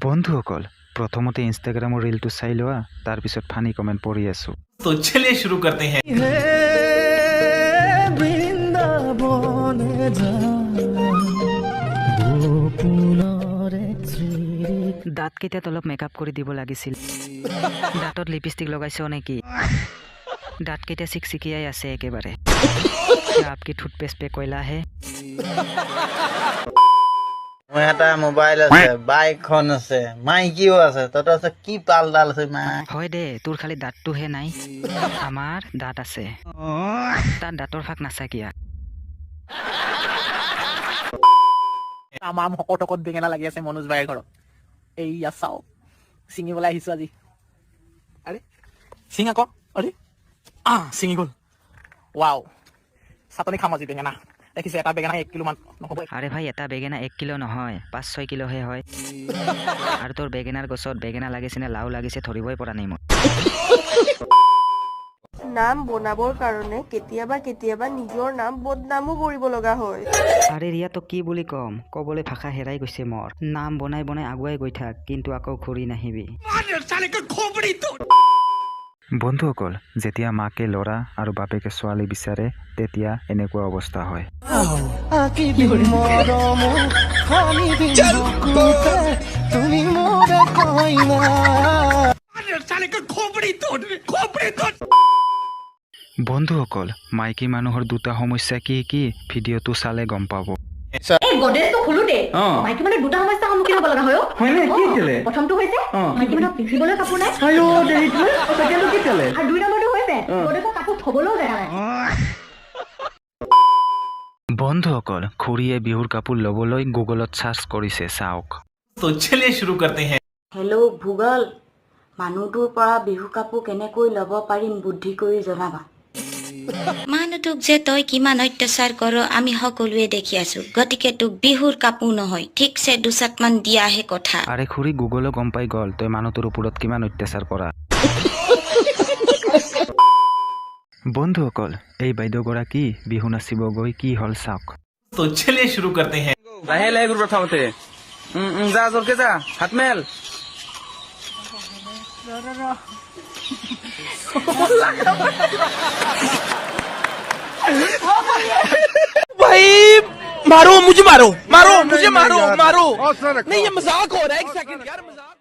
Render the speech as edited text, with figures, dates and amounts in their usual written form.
বন্ধুসকল প্ৰথমতে ইনষ্টাগ্ৰামৰ ৰীলটো চাই লোৱা তাৰপিছত ফানি কমেণ্ট পঢ়ি আছো। तो चलिए शुरू करते हैं। দাঁত কেইটাত অলপ মেকআপ কৰি দিব লাগিছিল। দাঁতত লিপষ্টিক লগাইছ নেকি? দাঁত কেইটা চিকচিকিয়াই আছে একেবাৰে। আপকি টুথপেষ্ট পে কয়লা হে। মোৰ এটা মোবাইল আছে, বাইকখন আছে, মাইকিও আছে, তত আছে কি পালডাল আছে মা। হয় দে, তোৰ খালি দাঁতটোহে নাই। আমাৰ দাঁত আছে, তাত দাঁতৰ ফাক নাচাকিয়া। আমাৰ শকত বেঙেনা লাগি আছে মনোজ ভাইৰ ঘৰত। এইয়া চাও ছিঙিবলৈ আহিছো আজি। আৰে ছিঙ আকৌ, আৰে ছিঙি গ'ল। ৱাও, চাটনি খাম আজি বেঙেনা। দেখিছে এটা বেঙেনা 1 কিলো মান নহ'ব। আৰে ভাই, এটা বেঙেনা 1 কিলো নহয়, 5-6 কিলোহে হয়। আৰু তোৰ বেঙেনাৰ গছত বেঙেনা লাগিছে নে লাও লাগিছে ধৰিবই পৰা নাই মই। নাম বনাবৰ কাৰণে কেতিয়াবা কেতিয়াবা নিজৰ নাম বদনামো কৰিব লগা হয়। আৰে ৰিয়া, তো কি বুলি ক'ম, ক'বলৈ ভাষা হেৰাই গৈছে মোৰ। নাম বনাই বনাই আগুৱাই গৈ থাক, কিন্তু আকৌ ঘূৰি নাহিবি। বন্ধুসকল যেতিয়া মাকে ল'ৰা আৰু বাপেকে ছোৱালী বিচাৰে তেতিয়া এনেকুৱা অৱস্থা হয়। বন্ধুসকল মাইকী মানুহৰ দুটা সমস্যা কি কি ভিডিঅ'টো চালে গম পাব। এই গডৰেজটো খোলোতে মাইকী মানে দুটা সমস্যাৰ সন্মুখীন হ'ব লগা হয়। প্ৰথমটো হৈছে মাইকী মানুহৰ পিন্ধিবলৈ কাপোৰ নাই, আৰু 2 নম্বৰটো হৈছে গডৰেজৰ কাপোৰ থবলৈও জেগা নাই। বন্ধুসকল খুৰীয়ে বিহুৰ কাপোৰ ল'বলৈ গুগলত চাৰ্চ কৰিছে, চাওক। तो चलिए शुरू करते हैं। হেল্ল' ভূগল, মানুহটোৰ পৰা বিহু কাপোৰ কেনেকৈ ল'ব পাৰিম বুদ্ধি কৰি জনাবা। মানুহটোক যে তই কিমান অত্যাচাৰ কৰ আমি সকলোৱে দেখি আছো, গতিকে তোক বিহুৰ কাপোৰ নহয় ঠিকছে 2 মান দিয়াহে কথা। আৰে খুৰী গুগলো গম পাই গ'ল তই মানুহটোৰ ওপৰত কিমান অত্যাচাৰ কৰা। বন্ধুসকল এই বাইদেউগৰাকী বিহু নাচিব গৈ কি হ'ল চাওক। तो चलिए शुरू करते हैं। লাহে লাহে গুৰু প্ৰথমতে যা জোৰকে যা, হাত মেল। भाई मारो मुझे, मारो मारो मुझे, मारो मारो। नहीं ये मजाक हो रहा है, 1 सेकंड यार, मजाक।